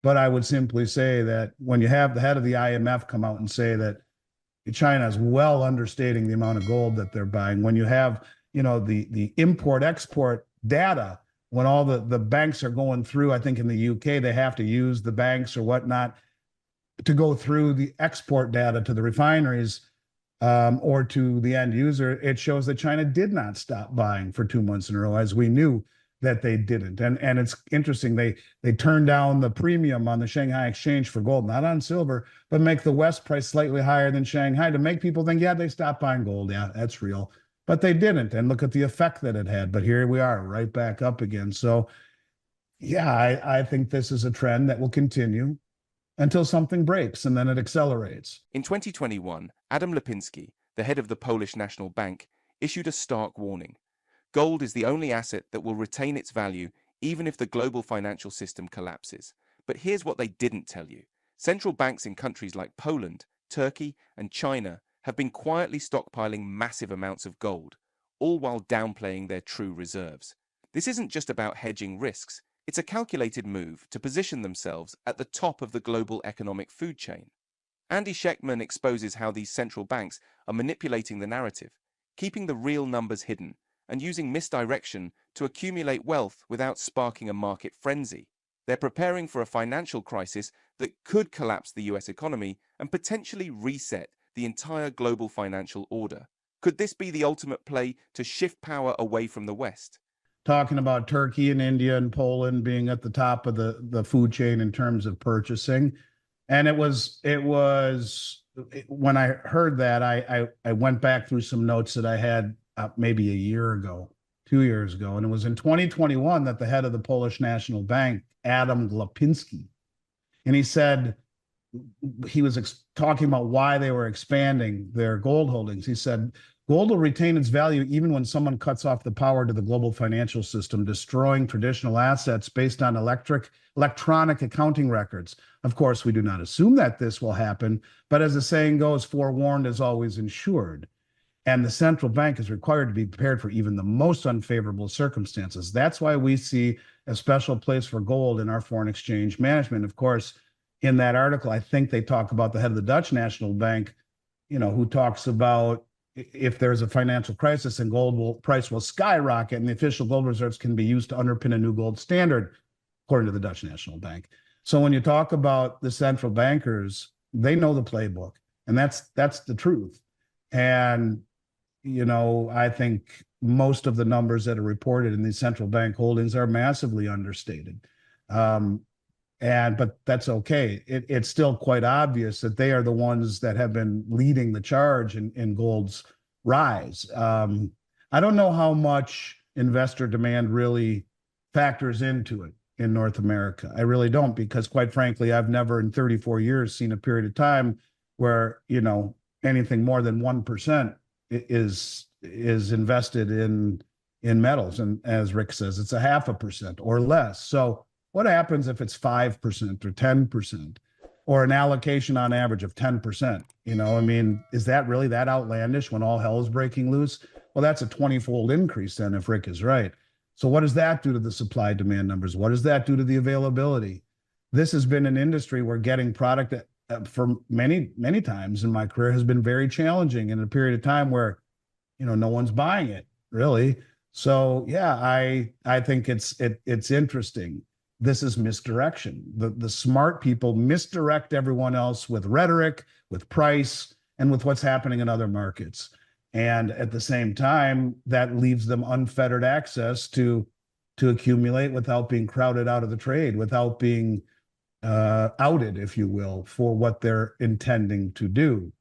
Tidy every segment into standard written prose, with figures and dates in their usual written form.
But I would simply say that when you have the head of the IMF come out and say that China is well understating the amount of gold that they're buying, when you have, the import export data, when all the banks are going through, I think in the UK, they have to use the banks or whatnot to go through the export data to the refineries, or to the end user, it shows that China did not stop buying for 2 months in a row, as we knew that they didn't. And it's interesting, they turned down the premium on the Shanghai exchange for gold, not on silver, but make the West price slightly higher than Shanghai to make people think, yeah, they stopped buying gold. Yeah, that's real. But they didn't. And look at the effect that it had. But here we are, right back up again. So yeah, I think this is a trend that will continue until something breaks and then it accelerates. In 2021, Adam Lipinski, the head of the Polish National Bank, issued a stark warning. Gold is the only asset that will retain its value even if the global financial system collapses. But here's what they didn't tell you. Central banks in countries like Poland, Turkey, and China have been quietly stockpiling massive amounts of gold, all while downplaying their true reserves. This isn't just about hedging risks. It's a calculated move to position themselves at the top of the global economic food chain. Andy Schectman exposes how these central banks are manipulating the narrative, keeping the real numbers hidden, and using misdirection to accumulate wealth without sparking a market frenzy. They're preparing for a financial crisis that could collapse the US economy and potentially reset the entire global financial order. Could this be the ultimate play to shift power away from the West? Talking about Turkey and India and Poland being at the top of the food chain in terms of purchasing. And it was when I heard that, I went back through some notes that I had maybe a year ago, 2 years ago. And it was in 2021 that the head of the Polish National Bank, Adam Glapiński, and he said, he was talking about why they were expanding their gold holdings. He said, gold will retain its value even when someone cuts off the power to the global financial system, destroying traditional assets based on electronic accounting records. Of course, we do not assume that this will happen, but as the saying goes, forewarned is always insured. And the central bank is required to be prepared for even the most unfavorable circumstances. That's why we see a special place for gold in our foreign exchange management. Of course, in that article, I think they talk about the head of the Dutch National Bank, who talks about if there's a financial crisis and price will skyrocket, and the official gold reserves can be used to underpin a new gold standard, according to the Dutch National Bank. So when you talk about the central bankers, they know the playbook, and that's the truth. And I think most of the numbers that are reported in these central bank holdings are massively understated. But that's okay. It's still quite obvious that they are the ones that have been leading the charge in gold's rise. I don't know how much investor demand really factors into it in North America. I really don't, because quite frankly, I've never in 34 years seen a period of time where, anything more than 1% is invested in metals. And as Rick says, it's a 0.5% or less. So what happens if it's 5% or 10% or an allocation on average of 10%? Is that really that outlandish when all hell is breaking loose? Well, that's a 20-fold increase then, if Rick is right. So what does that do to the supply demand numbers? What does that do to the availability? This has been an industry where getting product for many, many times in my career has been very challenging in a period of time where, no one's buying it really. So yeah, I think it's interesting. This is misdirection. The smart people misdirect everyone else with rhetoric, with price, and with what's happening in other markets. And at the same time, that leaves them unfettered access to accumulate without being crowded out of the trade, without being outed, if you will, for what they're intending to do.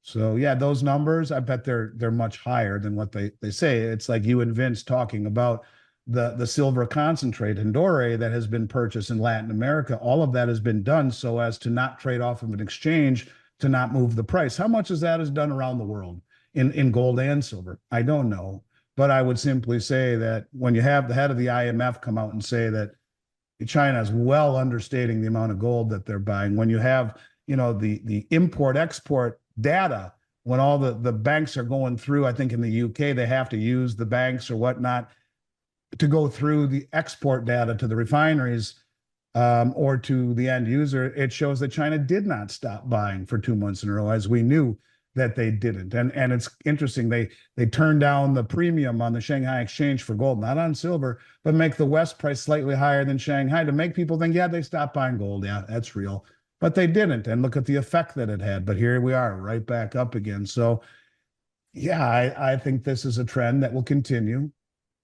So yeah, those numbers, I bet they're much higher than what they say. It's like you and Vince talking about the silver concentrate in doré that has been purchased in Latin America. All of that has been done so as to not trade off of an exchange, to not move the price. How much of that is done around the world in gold and silver? I don't know. But I would simply say that when you have the head of the IMF come out and say that China is well understating the amount of gold that they're buying, when you have, the import-export data, when all the banks are going through, I think in the UK, they have to use the banks or whatnot to go through the export data to the refineries, or to the end user, it shows that China did not stop buying for 2 months in a row, as we knew that they didn't. And it's interesting, they turned down the premium on the Shanghai exchange for gold, not on silver, but make the West price slightly higher than Shanghai to make people think, yeah, they stopped buying gold. Yeah, that's real. But they didn't. And look at the effect that it had. But here we are, right back up again. So yeah, I think this is a trend that will continue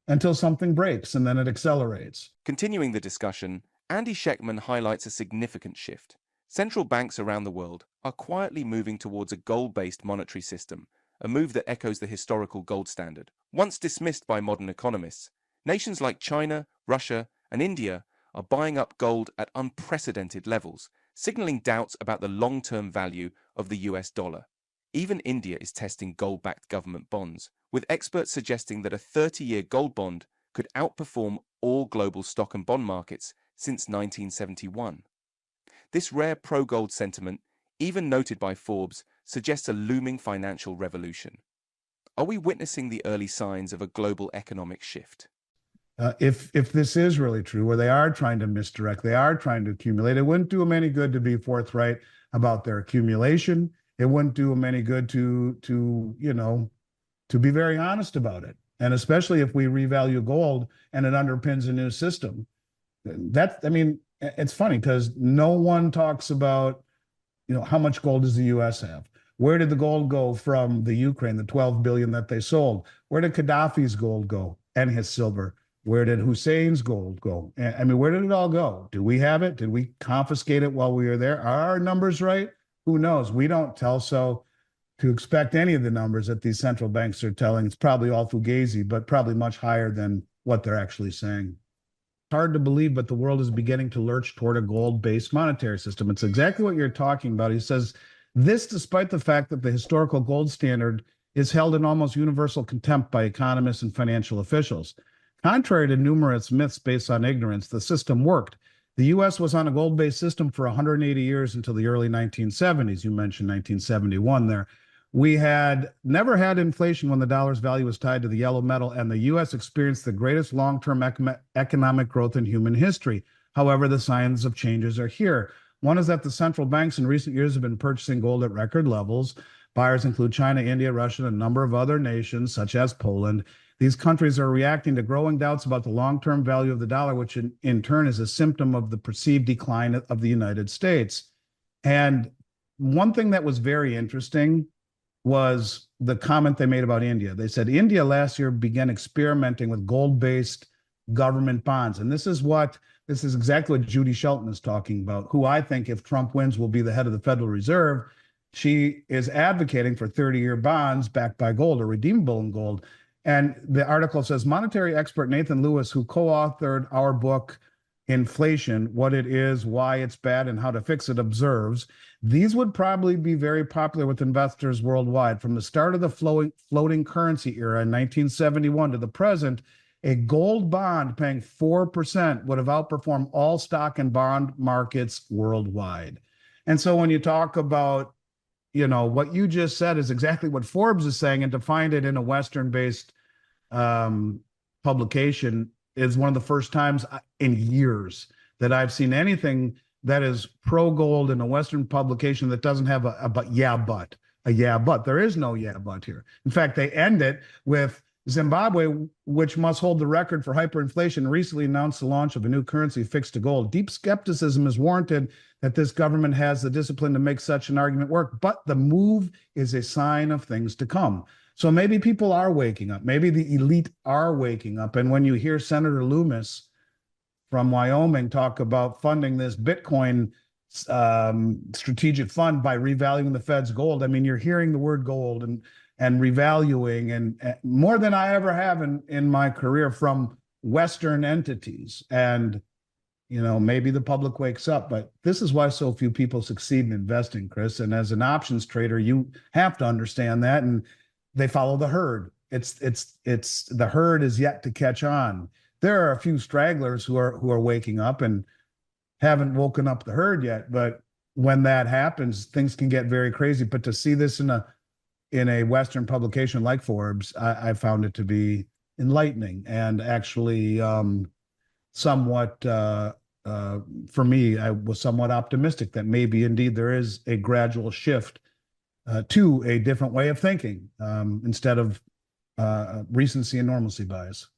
until something breaks and then it accelerates. Continuing the discussion, Andy Schectman highlights a significant shift. Central banks around the world are quietly moving towards a gold-based monetary system, a move that echoes the historical gold standard. Once dismissed by modern economists, nations like China, Russia, and India are buying up gold at unprecedented levels, signaling doubts about the long-term value of the US dollar. Even India is testing gold-backed government bonds, with experts suggesting that a 30-year gold bond could outperform all global stock and bond markets since 1971. This rare pro-gold sentiment, even noted by Forbes, suggests a looming financial revolution. Are we witnessing the early signs of a global economic shift? If this is really true, where they are trying to misdirect, they are trying to accumulate, it wouldn't do them any good to be forthright about their accumulation. It wouldn't do them any good to be very honest about it. And especially if we revalue gold and it underpins a new system. I mean, it's funny because no one talks about, how much gold does the U.S. have? Where did the gold go from the Ukraine, the 12 billion that they sold? Where did Gaddafi's gold go and his silver? Where did Hussein's gold go? I mean, where did it all go? Do we have it? Did we confiscate it while we were there? Are our numbers right? Who knows? We don't tell. So to expect any of the numbers that these central banks are telling, it's probably all fugazi, but probably much higher than what they're actually saying. Hard to believe, but the world is beginning to lurch toward a gold-based monetary system. It's exactly what you're talking about. He says this despite the fact that the historical gold standard is held in almost universal contempt by economists and financial officials. Contrary to numerous myths based on ignorance, the system worked. The U.S. was on a gold-based system for 180 years until the early 1970s. You mentioned 1971 there. We had never had inflation when the dollar's value was tied to the yellow metal, and the U.S. experienced the greatest long-term economic growth in human history. However, the signs of changes are here. One is that the central banks in recent years have been purchasing gold at record levels. Buyers include China, India, Russia, and a number of other nations, such as Poland. These countries are reacting to growing doubts about the long-term value of the dollar, which in turn is a symptom of the perceived decline of the United States. And one thing that was very interesting was the comment they made about India. They said India last year began experimenting with gold-based government bonds. And this is exactly what Judy Shelton is talking about, who I think, if Trump wins, will be the head of the Federal Reserve. She is advocating for 30-year bonds backed by gold or redeemable in gold. And the article says monetary expert Nathan Lewis, who co-authored our book, Inflation, What It Is, Why It's Bad, and How to Fix It, observes these would probably be very popular with investors worldwide. From the start of the floating currency era in 1971 to the present, a gold bond paying 4% would have outperformed all stock and bond markets worldwide. And so when you talk about, what you just said is exactly what Forbes is saying, and to find it in a Western-based publication is one of the first times in years that I've seen anything that is pro-gold in a Western publication that doesn't have a yeah, but. There is no yeah, but here. In fact, they end it with Zimbabwe, which must hold the record for hyperinflation, recently announced the launch of a new currency fixed to gold. Deep skepticism is warranted that this government has the discipline to make such an argument work, but the move is a sign of things to come. So maybe people are waking up. Maybe the elite are waking up. And when you hear Senator Loomis from Wyoming talk about funding this Bitcoin strategic fund by revaluing the Fed's gold, I mean, you're hearing the word gold and revaluing and more than I ever have in my career from Western entities. And, maybe the public wakes up, but this is why so few people succeed in investing, Chris. And as an options trader, you have to understand that. And they follow the herd. It's the herd is yet to catch on. There are a few stragglers who are waking up and haven't woken up the herd yet. But when that happens, things can get very crazy. But to see this in a Western publication like Forbes, I found it to be enlightening and actually somewhat for me, I was somewhat optimistic that maybe indeed there is a gradual shift to a different way of thinking instead of recency and normalcy bias.